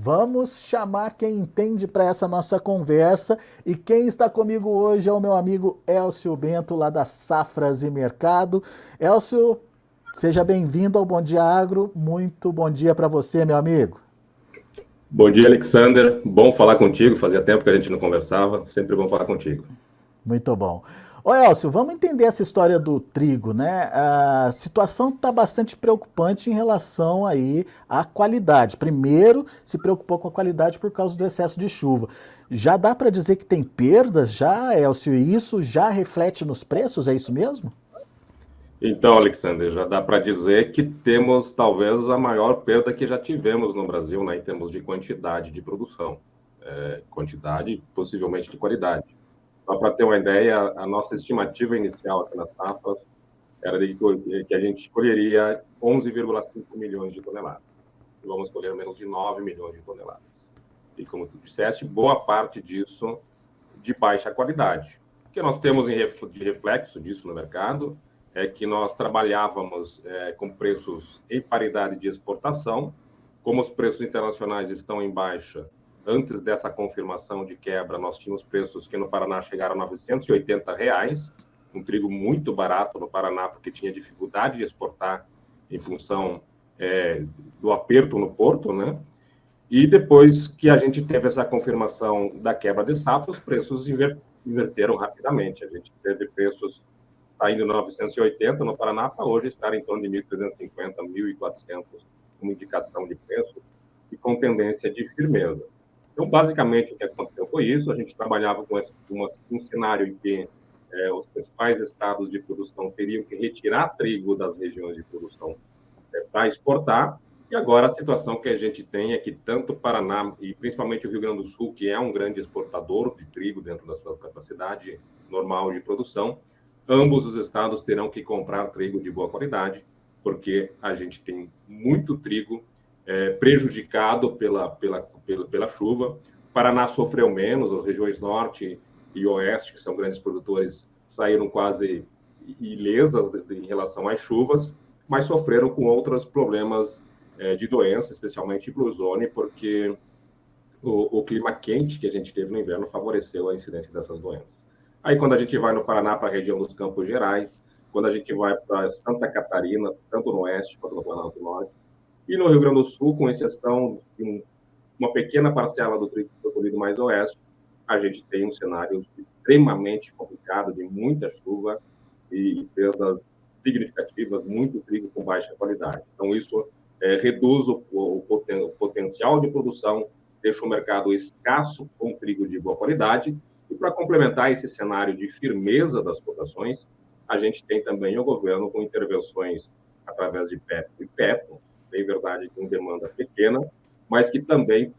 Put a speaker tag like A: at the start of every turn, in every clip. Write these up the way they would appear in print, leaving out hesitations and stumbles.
A: Vamos chamar quem entende para essa nossa conversa. E quem está comigo hoje é o meu amigo Elcio Bento, lá da Safras e Mercado. Elcio, seja bem-vindo ao Bom Dia Agro. Muito bom dia para você, meu amigo.
B: Bom dia, Alexander. Bom falar contigo. Fazia tempo que a gente não conversava. Sempre bom falar contigo.
A: Muito bom. Ô Elcio, vamos entender essa história do trigo, né? A situação está bastante preocupante em relação aí à qualidade. Primeiro, se preocupou com a qualidade por causa do excesso de chuva. Já dá para dizer que tem perdas já, Elcio, e isso já reflete nos preços, é isso mesmo?
B: Então, Alexander, já dá para dizer que temos talvez a maior perda que já tivemos no Brasil, né, em termos de quantidade de produção. Quantidade e possivelmente de qualidade. Só para ter uma ideia, a nossa estimativa inicial aqui nas safras era de que a gente colheria 11,5 milhões de toneladas. E vamos colher menos de 9 milhões de toneladas. E como tu disseste, boa parte disso de baixa qualidade. O que nós temos de reflexo disso no mercado é que nós trabalhávamos com preços em paridade de exportação. Como os preços internacionais estão em baixa, antes dessa confirmação de quebra, nós tínhamos preços que no Paraná chegaram a R$ 980, um trigo muito barato no Paraná, porque tinha dificuldade de exportar em função do aperto no porto, né? E depois que a gente teve essa confirmação da quebra de safra, os preços inverteram rapidamente. A gente teve preços saindo de 980 no Paraná para hoje estar em torno de 1.350, 1.400, como indicação de preço e com tendência de firmeza. Então, basicamente, o que aconteceu foi isso. A gente trabalhava com um cenário em que os principais estados de produção teriam que retirar trigo das regiões de produção para exportar. E agora a situação que a gente tem é que tanto o Paraná e principalmente o Rio Grande do Sul, que é um grande exportador de trigo dentro da sua capacidade normal de produção, ambos os estados terão que comprar trigo de boa qualidade, porque a gente tem muito trigo prejudicado pela chuva. O Paraná sofreu menos, as regiões norte e oeste, que são grandes produtores, saíram quase ilesas em relação às chuvas, mas sofreram com outros problemas de doença, especialmente Blue Zone, porque o clima quente que a gente teve no inverno favoreceu a incidência dessas doenças. Aí, quando a gente vai no Paraná, para a região dos Campos Gerais, quando a gente vai para Santa Catarina, tanto no oeste quanto no Planalto Norte, e no Rio Grande do Sul, com exceção de uma pequena parcela do trigo colhido mais oeste, a gente tem um cenário extremamente complicado, de muita chuva e perdas significativas, muito trigo com baixa qualidade. Então, isso reduz o potencial de produção, deixa o mercado escasso com trigo de boa qualidade. E para complementar esse cenário de firmeza das cotações, a gente tem também o governo com intervenções através de PEP e PEP, bem verdade, com demanda pequena, mas que também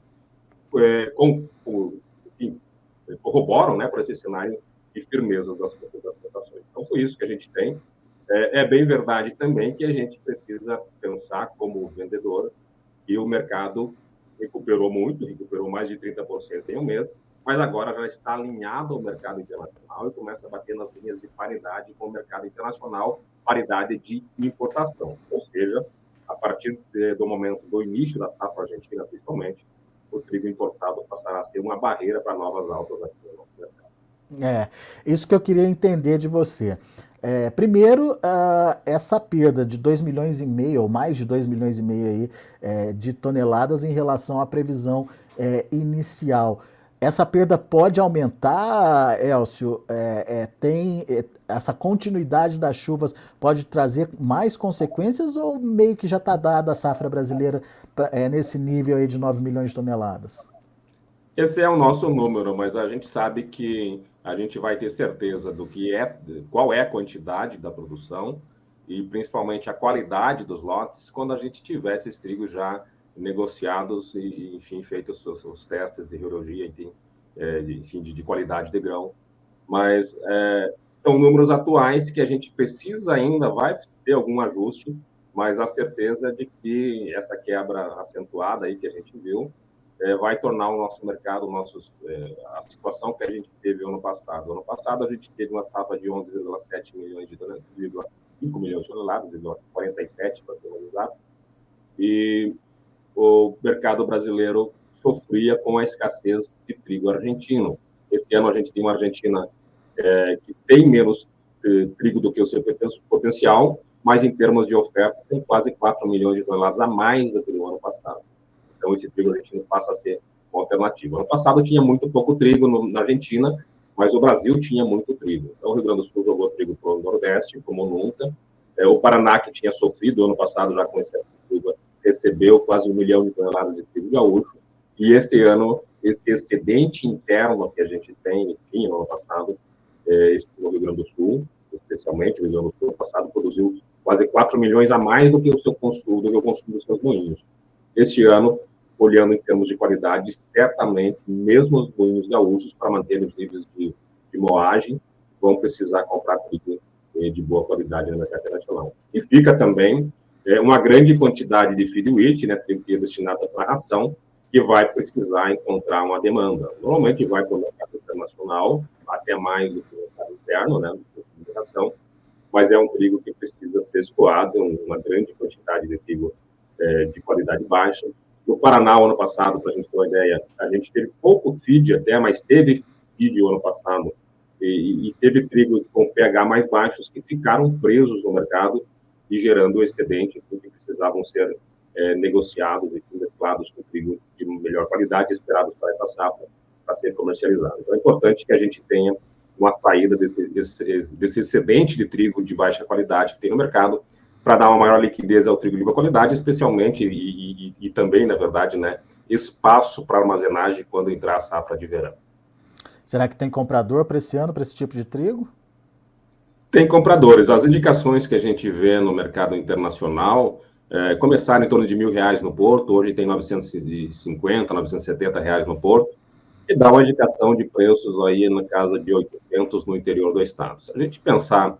B: corroboram, né, para esse cenário de firmeza das cotações. Então, foi isso que a gente tem. É bem verdade também que a gente precisa pensar como vendedor que o mercado recuperou muito, recuperou mais de 30% em um mês, mas agora já está alinhado ao mercado internacional e começa a bater nas linhas de paridade com o mercado internacional, paridade de importação. Ou seja, a partir do momento do início da safra argentina, principalmente, o trigo importado passará a ser uma barreira para novas altas aqui no nosso mercado.
A: Isso que eu queria entender de você. Primeiro, essa perda de 2 milhões e meio, ou mais de 2 milhões e meio aí, de toneladas em relação à previsão inicial. Essa perda pode aumentar, Elcio? Essa continuidade das chuvas pode trazer mais consequências ou meio que já está dada a safra brasileira nesse nível aí de 9 milhões de toneladas?
B: Esse é o nosso número, mas a gente sabe que a gente vai ter certeza qual é a quantidade da produção e principalmente a qualidade dos lotes quando a gente tiver esses trigos já negociados e enfim, feitos os testes de virologia, enfim, de qualidade de grão. Mas são números atuais que a gente precisa ainda, vai ter algum ajuste, mas a certeza de que essa quebra acentuada aí que a gente viu vai tornar o nosso mercado, a situação que a gente teve ano passado. Ano passado, a gente teve uma safra de 11,7 milhões de toneladas, 5 milhões de toneladas, 47 para ser mais exato, e o mercado brasileiro sofria com a escassez de trigo argentino. Esse ano a gente tem uma Argentina que tem menos trigo do que o seu potencial, mas em termos de oferta tem quase 4 milhões de toneladas a mais do que no ano passado. Então esse trigo argentino passa a ser uma alternativa. Ano passado tinha muito pouco trigo na Argentina, mas o Brasil tinha muito trigo. Então o Rio Grande do Sul jogou trigo para o Nordeste, como nunca. O Paraná, que tinha sofrido ano passado já com excesso de chuva, recebeu quase 1 milhão de toneladas de trigo gaúcho. E esse ano, esse excedente interno que a gente tinha no ano passado, no Rio Grande do Sul, especialmente o Rio Grande do Sul, no passado produziu quase 4 milhões a mais do que o seu consumo, dos seus moinhos. Este ano, olhando em termos de qualidade, certamente, mesmo os moinhos gaúchos, para manter os níveis de moagem, vão precisar comprar trigo de boa qualidade no mercado internacional. E fica também uma grande quantidade de feed wheat, né, trigo que é destinado para ração, que vai precisar encontrar uma demanda. Normalmente vai para o mercado internacional, até mais do que o mercado interno, né, de ração, mas é um trigo que precisa ser escoado, uma grande quantidade de trigo de qualidade baixa. No Paraná, ano passado, para a gente ter uma ideia, a gente teve pouco feed até, mas teve feed o ano passado, e teve trigos com pH mais baixos que ficaram presos no mercado e gerando excedente que precisavam ser negociados e mesclados com trigo de melhor qualidade, esperados para essa safra, para ser comercializado. Então, é importante que a gente tenha uma saída desse excedente de trigo de baixa qualidade que tem no mercado, para dar uma maior liquidez ao trigo de boa qualidade, especialmente, e também, na verdade, né, espaço para armazenagem quando entrar a safra de verão.
A: Será que tem comprador para esse ano, para esse tipo de trigo?
B: Tem compradores. As indicações que a gente vê no mercado internacional começaram em torno de R$1.000 no porto, hoje tem R$950, R$970 no porto, e dá uma indicação de preços aí na casa de 800 no interior do estado. Se a gente pensar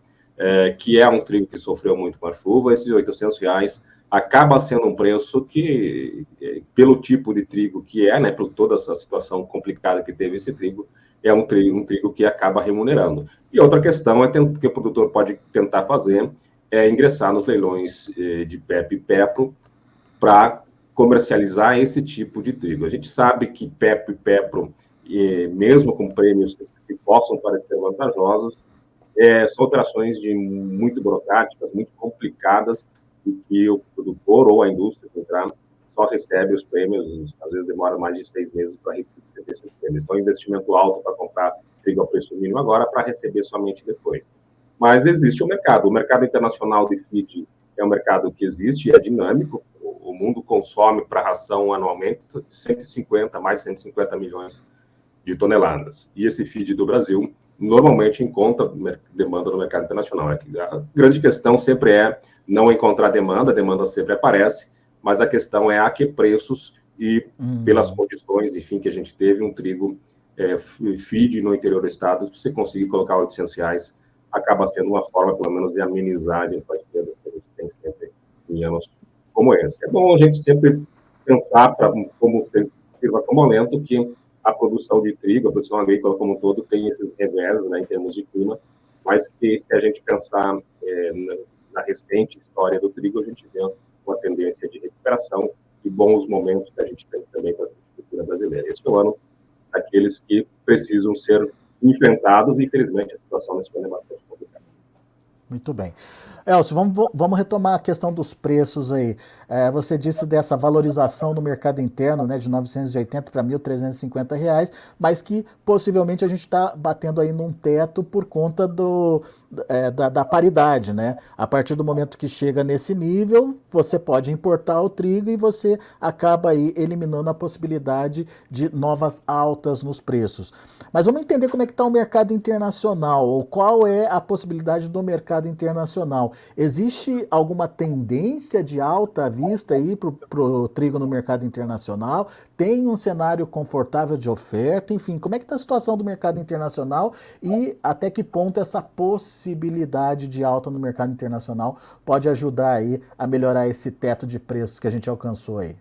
B: que é um trigo que sofreu muito com a chuva, esses R$800 acaba sendo um preço que, pelo tipo de trigo que né, por toda essa situação complicada que teve esse trigo, é um trigo que acaba remunerando. E outra questão que o produtor pode tentar fazer é ingressar nos leilões de PEP e PEPRO para comercializar esse tipo de trigo. A gente sabe que PEP e PEPRO, mesmo com prêmios que possam parecer vantajosos, são operações muito burocráticas, muito complicadas, e que o produtor ou a indústria que entrar só recebe os prêmios, às vezes demora mais de 6 meses para receber esses prêmios. Então, investimento alto para comprar trigo a preço mínimo agora, para receber somente depois. Mas existe o mercado internacional de feed é um mercado que existe, é dinâmico, o mundo consome para ração anualmente mais de 150 milhões de toneladas. E esse feed do Brasil normalmente encontra demanda no mercado internacional. A grande questão sempre é não encontrar demanda, a demanda sempre aparece, mas a questão é a que preços e pelas condições, enfim, que a gente teve um trigo feed no interior do estado, se você conseguir colocar R$800, acaba sendo uma forma, pelo menos, de amenizar as perdas que a gente tem sempre em anos como esse. É bom a gente sempre pensar, como sirva como alento, que a produção de trigo, a produção agrícola como um todo, tem esses revés, né, em termos de clima, mas que, se a gente pensar na recente história do trigo, a gente vê uma tendência de recuperação e bons momentos que a gente tem também para a agricultura brasileira. Esse é o ano daqueles que precisam ser enfrentados e, infelizmente, a situação nesse ano é bastante complicada.
A: Muito bem. Elcio, vamos retomar a questão dos preços aí. Você disse dessa valorização no mercado interno, né, de 980 para R$1.350, mas que possivelmente a gente está batendo aí num teto por conta da paridade, né? A partir do momento que chega nesse nível, você pode importar o trigo e você acaba aí eliminando a possibilidade de novas altas nos preços. Mas vamos entender como é que está o mercado internacional, ou qual é a possibilidade do mercado internacional. Existe alguma tendência de alta à vista aí para o trigo no mercado internacional? Tem um cenário confortável de oferta? Enfim, como é que está a situação do mercado internacional e até que ponto essa possibilidade de alta no mercado internacional pode ajudar aí a melhorar esse teto de preços que a gente alcançou aí?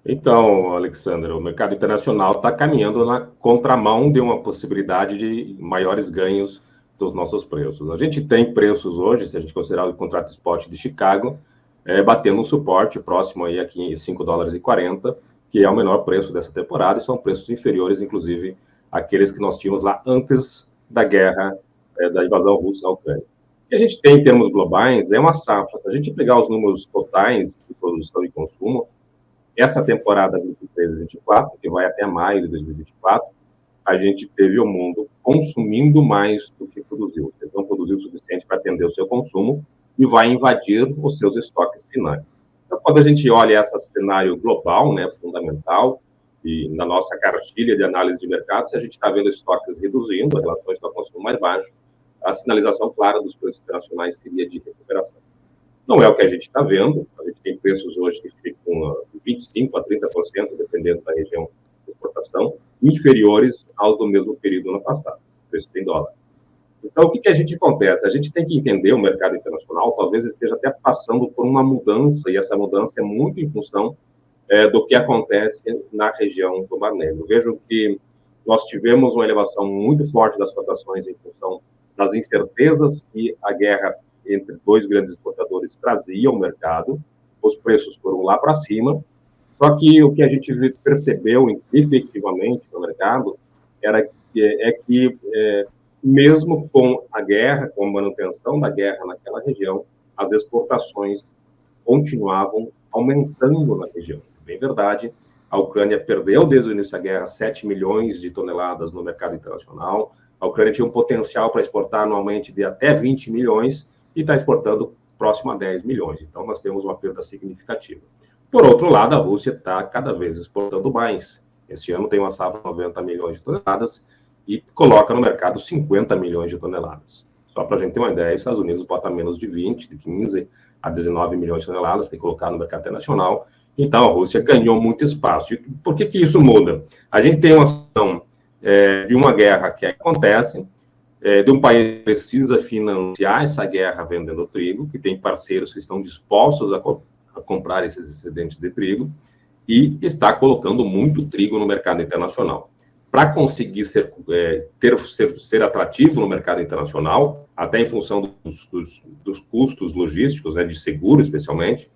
B: Então, Alexandre, o mercado internacional está caminhando na contramão de uma possibilidade de maiores ganhos dos nossos preços. A gente tem preços hoje, se a gente considerar o contrato spot de Chicago, batendo um suporte próximo aí aqui em $5,40, que é o menor preço dessa temporada, e são preços inferiores, inclusive, àqueles que nós tínhamos lá antes da guerra, da invasão russa à Ucrânia. O que a gente tem em termos globais é uma safra. Se a gente pegar os números totais de produção e consumo, essa temporada 23-24, que vai até maio de 2024, a gente teve o mundo consumindo mais do que produziu. Ele não produziu o suficiente para atender o seu consumo e vai invadir os seus estoques finais. Então, quando a gente olha esse cenário global, né, fundamental, e na nossa cartilha de análise de mercado, se a gente está vendo estoques reduzindo, a relação estoque-consumo mais baixo, a sinalização clara dos preços internacionais seria de recuperação. Não é o que a gente está vendo, a gente tem preços hoje que ficam de 25% a 30%, dependendo da região de exportação, inferiores aos do mesmo período ano passado, preço em dólar. Então, o que a gente acontece? A gente tem que entender o mercado internacional, talvez esteja até passando por uma mudança, e essa mudança é muito em função do que acontece na região do Mar Negro. Vejo que nós tivemos uma elevação muito forte das cotações em função das incertezas que a guerra entre dois grandes exportadores trazia ao mercado, os preços foram lá para cima, só que o que a gente percebeu efetivamente no mercado é que mesmo com a guerra, com a manutenção da guerra naquela região, as exportações continuavam aumentando na região. Bem verdade, a Ucrânia perdeu desde o início da guerra 7 milhões de toneladas no mercado internacional, a Ucrânia tinha um potencial para exportar anualmente de até 20 milhões e está exportando próximo a 10 milhões. Então, nós temos uma perda significativa. Por outro lado, a Rússia está cada vez exportando mais. Este ano tem uma safra de 90 milhões de toneladas e coloca no mercado 50 milhões de toneladas. Só para a gente ter uma ideia, os Estados Unidos bota menos de 20, de 15 a 19 milhões de toneladas, tem que colocar no mercado internacional. Então, a Rússia ganhou muito espaço. E por que isso muda? A gente tem uma situação de uma guerra que acontece, de um país que precisa financiar essa guerra vendendo trigo, que tem parceiros que estão dispostos a comprar esses excedentes de trigo, e está colocando muito trigo no mercado internacional. Para conseguir ser atrativo no mercado internacional, até em função dos custos logísticos, né, de seguro especialmente,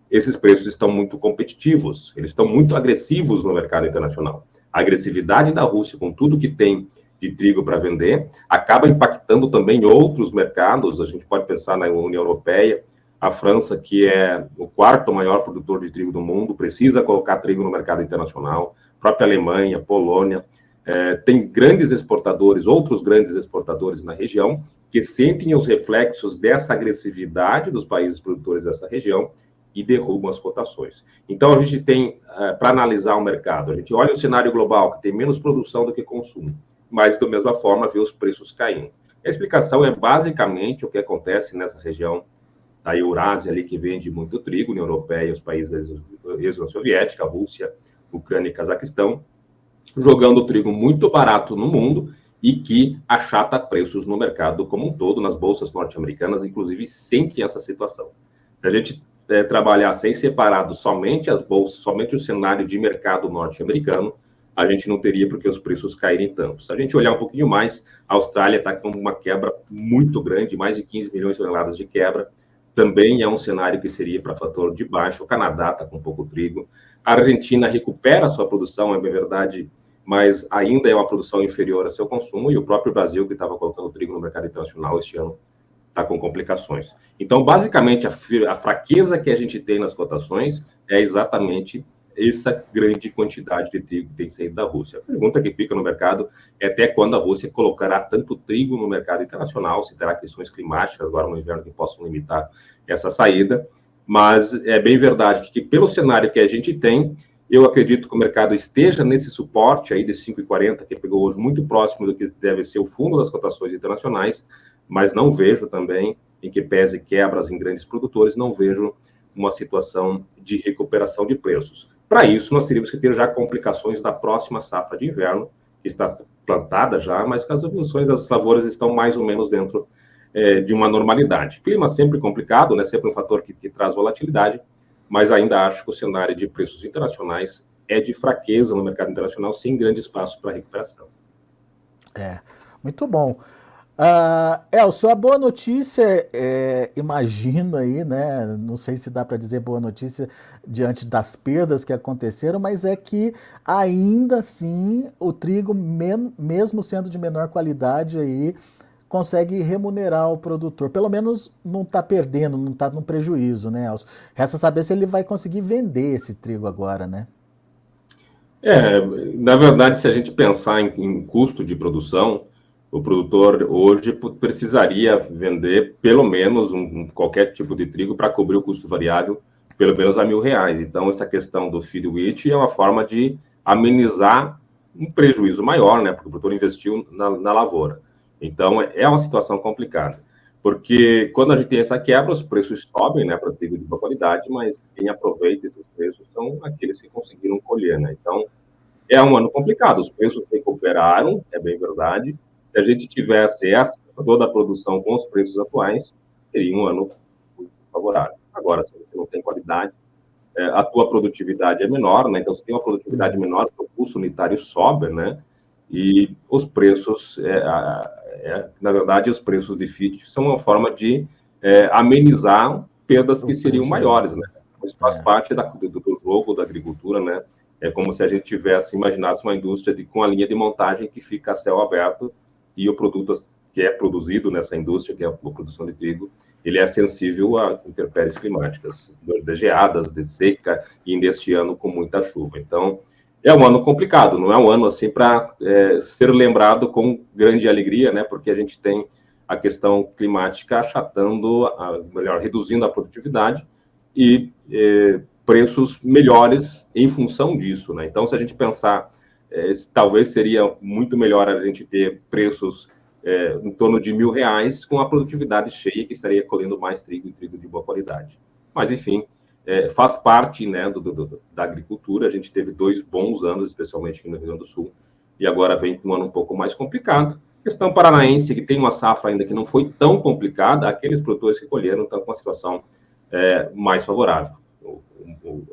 B: esses preços estão muito competitivos, eles estão muito agressivos no mercado internacional. A agressividade da Rússia com tudo que tem de trigo para vender acaba impactando também outros mercados. A gente pode pensar na União Europeia, a França, que é o quarto maior produtor de trigo do mundo, precisa colocar trigo no mercado internacional, a própria Alemanha, Polônia, tem grandes exportadores, outros grandes exportadores na região, que sentem os reflexos dessa agressividade dos países produtores dessa região e derrubam as cotações. Então, a gente tem, para analisar o mercado, a gente olha o cenário global, que tem menos produção do que consumo, mas, da mesma forma, vê os preços caindo. A explicação é basicamente o que acontece nessa região da Eurásia, ali, que vende muito trigo, União Europeia, os países da ex-União Soviética, Rússia, Ucrânia e Cazaquistão, jogando trigo muito barato no mundo e que achata preços no mercado como um todo, nas bolsas norte-americanas, inclusive, sentem essa situação. Se a gente trabalhar sem separado somente as bolsas, somente o cenário de mercado norte-americano, a gente não teria porque os preços caírem tanto. Se a gente olhar um pouquinho mais, a Austrália está com uma quebra muito grande, mais de 15 milhões de toneladas de quebra, também é um cenário que seria para fator de baixo. O Canadá está com pouco trigo, a Argentina recupera a sua produção, é bem verdade, mas ainda é uma produção inferior ao seu consumo, e o próprio Brasil, que estava colocando trigo no mercado internacional este ano, está com complicações. Então, basicamente, a fraqueza que a gente tem nas cotações é exatamente essa grande quantidade de trigo que tem saído da Rússia. A pergunta que fica no mercado é até quando a Rússia colocará tanto trigo no mercado internacional, se terá questões climáticas agora no inverno que possam limitar essa saída, mas é bem verdade que pelo cenário que a gente tem, eu acredito que o mercado esteja nesse suporte aí de 5,40, que pegou hoje muito próximo do que deve ser o fundo das cotações internacionais, mas não vejo também, em que pese quebras em grandes produtores, não vejo uma situação de recuperação de preços. Para isso, nós teríamos que ter já complicações da próxima safra de inverno, que está plantada já, mas que as evoluções das lavouras estão mais ou menos dentro de uma normalidade. Clima sempre complicado, né? Sempre um fator que traz volatilidade, mas ainda acho que o cenário de preços internacionais é de fraqueza no mercado internacional, sem grande espaço para recuperação.
A: Muito bom. Elcio, a boa notícia, imagino aí, né? Não sei se dá para dizer boa notícia diante das perdas que aconteceram, mas é que ainda assim o trigo, mesmo sendo de menor qualidade, aí consegue remunerar o produtor. Pelo menos não está perdendo, não está no prejuízo, né, Elcio? Resta saber se ele vai conseguir vender esse trigo agora, né?
B: É, na verdade, se a gente pensar em custo de produção, o produtor hoje precisaria vender pelo menos qualquer tipo de trigo para cobrir o custo variável, pelo menos a R$ 1.000. Então, essa questão do feed wheat é uma forma de amenizar um prejuízo maior, né? Porque o produtor investiu na lavoura. Então, é uma situação complicada. Porque quando a gente tem essa quebra, os preços sobem, né, para trigo de boa qualidade, mas quem aproveita esses preços são aqueles que conseguiram colher, né? Então, é um ano complicado. Os preços recuperaram, é bem verdade. Se a gente tivesse toda a produção com os preços atuais, seria um ano muito favorável. Agora, se você não tem qualidade, a tua produtividade é menor, né? Então, se tem uma produtividade menor, o custo unitário sobe, né? E os preços, na verdade, os preços de FIT são uma forma de amenizar perdas que
A: O
B: seriam maiores,
A: prejuízo.
B: né? Isso faz parte do jogo da agricultura, né? É como se a gente imaginasse uma indústria com a linha de montagem que fica a céu aberto e o produto que é produzido nessa indústria, que é a produção de trigo, ele é sensível a intempéries climáticas, de geadas, de seca, e neste ano com muita chuva. Então, é um ano complicado, não é um ano assim para ser lembrado com grande alegria, né? Porque a gente tem a questão climática achatando, melhor, reduzindo a produtividade e preços melhores em função disso, né? Então, se a gente pensar, talvez seria muito melhor a gente ter preços em torno de R$ 1.000 com a produtividade cheia, que estaria colhendo mais trigo e trigo de boa qualidade. Mas, enfim, faz parte, né, da agricultura. A gente teve 2 bons anos, especialmente aqui no Rio Grande do Sul, e agora vem um ano um pouco mais complicado. Questão paranaense, que tem uma safra ainda que não foi tão complicada, aqueles produtores que colheram estão com uma situação mais favorável.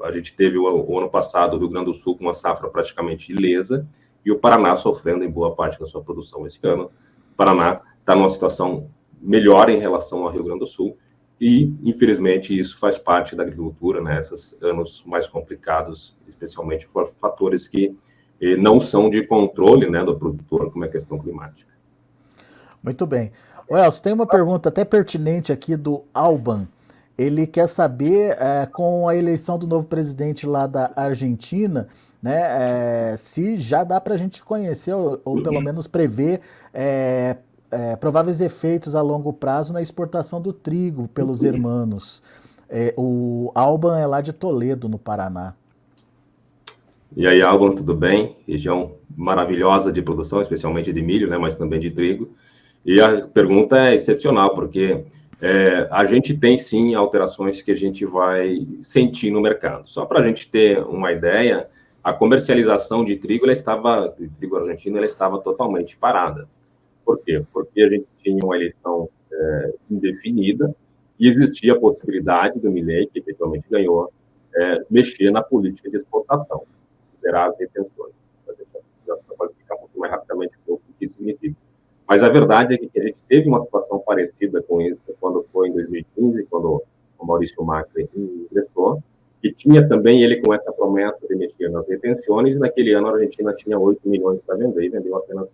B: A gente teve o ano passado o Rio Grande do Sul com uma safra praticamente ilesa e o Paraná sofrendo em boa parte da sua produção esse ano. O Paraná está numa situação melhor em relação ao Rio Grande do Sul e, infelizmente, isso faz parte da agricultura, né? Esses anos mais complicados, especialmente por fatores que não são de controle, né, do produtor, como é a questão climática.
A: Muito bem. O Elcio, tem uma pergunta até pertinente aqui do Alban. Ele quer saber, com a eleição do novo presidente lá da Argentina, né, se já dá para a gente conhecer ou pelo menos prever prováveis efeitos a longo prazo na exportação do trigo pelos hermanos. O Alban é lá de Toledo, no Paraná.
B: E aí, Álvaro, tudo bem? Região maravilhosa de produção, especialmente de milho, né, mas também de trigo. E a pergunta é excepcional, porque a gente tem, sim, alterações que a gente vai sentir no mercado. Só para a gente ter uma ideia, a comercialização de trigo, de trigo argentino, ela estava totalmente parada. Por quê? Porque a gente tinha uma eleição indefinida e existia a possibilidade do Milei, que efetivamente ganhou, mexer na política de exportação, liberar as retenções. Já pode explicar um pouco mais rapidamente o que isso significa. Mas a verdade é que a gente teve uma situação parecida com isso quando foi em 2015, quando o Maurício Macri ingressou, que tinha também ele com essa promessa de mexer nas retenções, e naquele ano a Argentina tinha 8 milhões para vender e vendeu apenas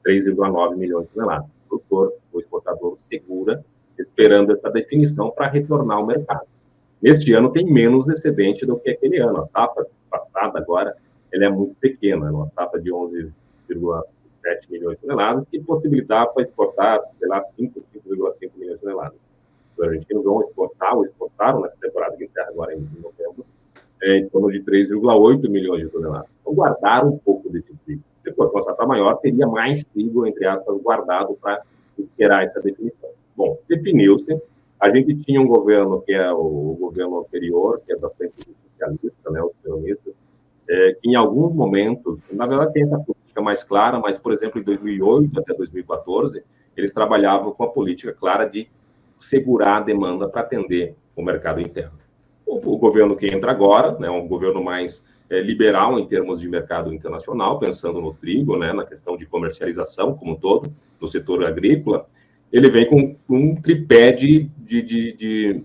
B: 3,9 milhões de toneladas. O produtor, o exportador, segura, esperando essa definição para retornar ao mercado. Neste ano tem menos excedente do que aquele ano. A safra passada agora ela é muito pequena, uma safra de 11,7 milhões de toneladas, que possibilitava para exportar, sei lá, 5,5 milhões de toneladas. Os argentinos vão exportaram nessa temporada que encerra agora em novembro, em torno de 3,8 milhões de toneladas. Então, guardaram um pouco desse trigo. Se fosse uma safra maior, teria mais trigo, entre aspas, guardado para esperar essa definição. Bom, definiu-se. A gente tinha um governo, que é o governo anterior, que é da frente socialista, né, os peronistas, que em alguns momentos, na verdade tem essa política mais clara, mas, por exemplo, em 2008 até 2014, eles trabalhavam com a política clara de segurar a demanda para atender o mercado interno. O governo que entra agora, né, um governo mais liberal em termos de mercado internacional, pensando no trigo, né, na questão de comercialização como um todo, no setor agrícola, ele vem com um tripé de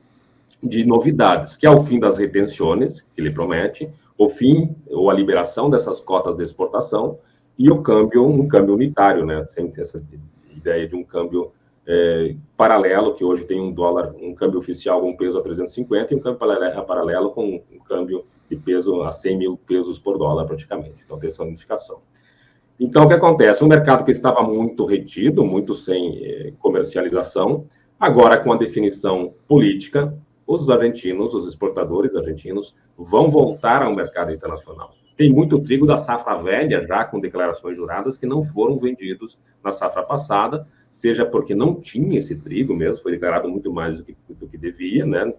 B: novidades, que é o fim das retenções, que ele promete, o fim ou a liberação dessas cotas de exportação e o câmbio, um câmbio unitário, né? Sem ter essa ideia de um câmbio paralelo, que hoje tem um dólar, um câmbio oficial com peso a 350 e um câmbio paralelo com um câmbio de peso a 100 mil pesos por dólar, praticamente. Então, tem essa unificação. Então, o que acontece? Um mercado que estava muito retido, muito sem comercialização, agora com a definição política, os argentinos, os exportadores argentinos, vão voltar ao mercado internacional. Tem muito trigo da safra velha, já com declarações juradas, que não foram vendidos na safra passada, seja porque não tinha esse trigo mesmo, foi declarado muito mais do que devia, né,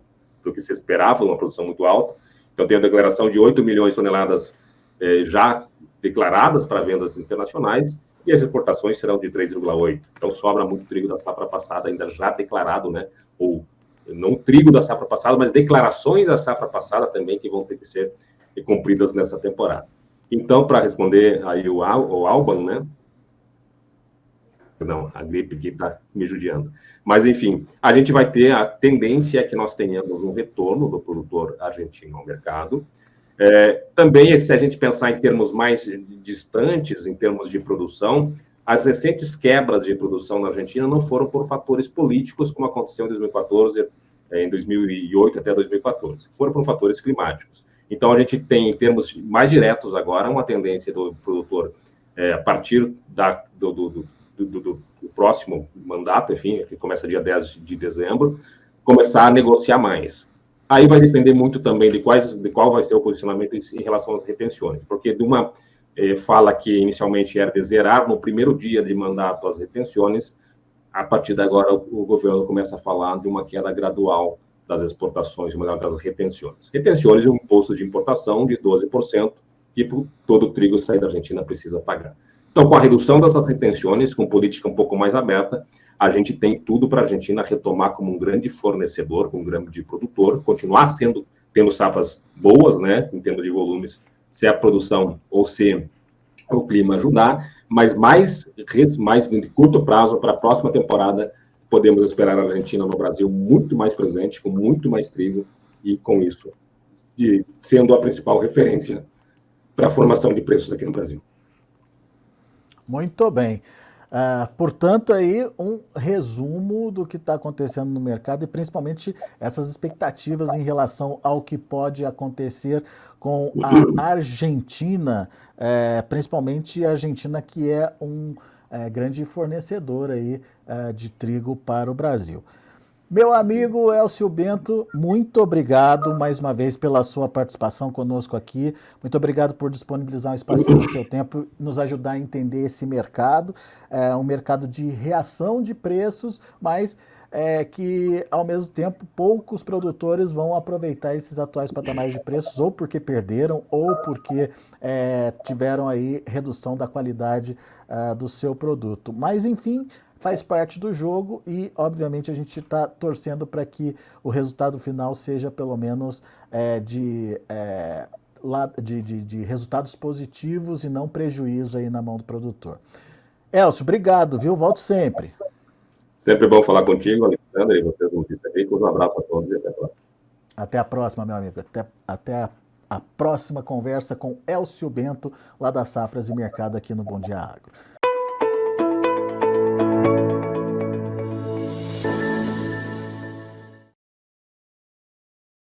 B: do que se esperava, uma produção muito alta. Então, tem a declaração de 8 milhões de toneladas já declaradas para vendas internacionais, e as exportações serão de 3,8. Então, sobra muito trigo da safra passada, ainda já declarado, né, ou não trigo da safra passada, mas declarações da safra passada também que vão ter que ser cumpridas nessa temporada. Então, para responder aí o Alban, né? Não, a gripe aqui está me judiando. Mas, enfim, a gente vai ter a tendência que nós tenhamos um retorno do produtor argentino ao mercado. Também, se a gente pensar em termos mais distantes, em termos de produção, as recentes quebras de produção na Argentina não foram por fatores políticos, como aconteceu em 2014, em 2008 até 2014. Foram por fatores climáticos. Então, a gente tem, em termos mais diretos agora, uma tendência do produtor, a partir do próximo mandato, enfim, que começa dia 10 de dezembro, começar a negociar mais. Aí vai depender muito também de qual vai ser o posicionamento em relação às retenções, porque de uma fala que inicialmente era de zerar no primeiro dia de mandato as retenções, a partir de agora o governo começa a falar de uma queda gradual das exportações, uma das retenções. Retenções é um imposto de importação de 12%, que todo o trigo sair da Argentina precisa pagar. Então, com a redução dessas retenções, com política um pouco mais aberta, a gente tem tudo para a Argentina retomar como um grande fornecedor, como um grande produtor, continuar tendo safras boas, né, em termos de volumes, se a produção ou se o clima ajudar, mas mais de curto prazo, para a próxima temporada, podemos esperar a Argentina no Brasil muito mais presente, com muito mais trigo, e com isso, sendo a principal referência para a formação de preços aqui no Brasil.
A: Muito bem. Portanto, aí um resumo do que está acontecendo no mercado e principalmente essas expectativas em relação ao que pode acontecer com a Argentina, principalmente a Argentina, que é um grande fornecedor aí, de trigo para o Brasil. Meu amigo Elcio Bento, muito obrigado mais uma vez pela sua participação conosco aqui. Muito obrigado por disponibilizar um espacinho do seu tempo e nos ajudar a entender esse mercado. É um mercado de reação de preços, mas que, ao mesmo tempo, poucos produtores vão aproveitar esses atuais patamares de preços, ou porque perderam, ou porque tiveram aí redução da qualidade do seu produto. Mas, enfim, faz parte do jogo e, obviamente, a gente está torcendo para que o resultado final seja, pelo menos, de resultados positivos e não prejuízo aí na mão do produtor. Elcio, obrigado, viu? Volte sempre.
B: Sempre bom falar contigo, Alexandre, e vocês notícias agrícolas. Um abraço a todos e até a próxima.
A: Até a próxima, meu amigo. Até a próxima conversa com Elcio Bento, lá das Safras e Mercado aqui no Bom Dia Agro.